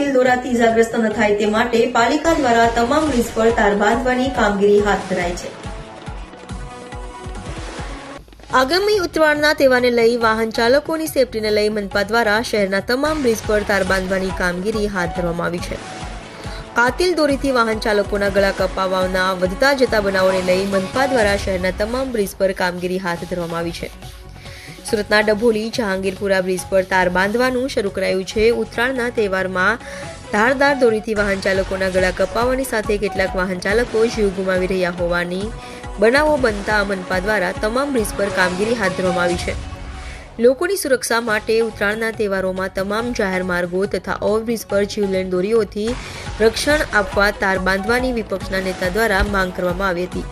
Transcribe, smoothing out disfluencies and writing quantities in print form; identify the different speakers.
Speaker 1: કાતિલ દોરાથી ઇજાગ્રસ્ત ન થાય તે માટે પાલિકા દ્વારા તમામ બ્રિજ પર તાર બાંધવાની કામગીરી હાથ ધરાઈ છે। આગામી ઉત્તરાયણના તહેવારને લઈ વાહન ચાલકોની સેફટીને લઈ મનપા દ્વારા શહેરના તમામ બ્રિજ પર તાર બાંધવાની કામગીરી હાથ ધરવામાં આવી છે। કાતિલ દોરીથી વાહન ચાલકોના ગળા કપાવવાના વધતા જતા બનાવોને લઈ મનપા દ્વારા શહેરના તમામ બ્રિજ પર કામગીરી હાથ ધરવામાં આવી છે। સુરતના ડભોલી જહાંગીરપુરા બ્રિજ પર તાર બાંધવાનું શરૂ કરાયું છે। ઉત્તરાયણના તહેવારમાં ધારદાર દોરીથી વાહન ચાલકોના ગળા કપાવવાની સાથે કેટલાક વાહન ચાલકો જીવ ગુમાવી રહ્યા હોવાની બનાવો બનતા મનપા દ્વારા તમામ બ્રિજ પર કામગીરી હાથ ધરવામાં આવી છે। લોકોની સુરક્ષા માટે ઉત્તરાયણના તહેવારોમાં તમામ જાહેર માર્ગો તથા ઓવરબ્રિજ પર જીવલેણ દોરીઓથી રક્ષણ આપવા તાર બાંધવાની વિપક્ષના નેતા દ્વારા માંગ કરવામાં આવી હતી।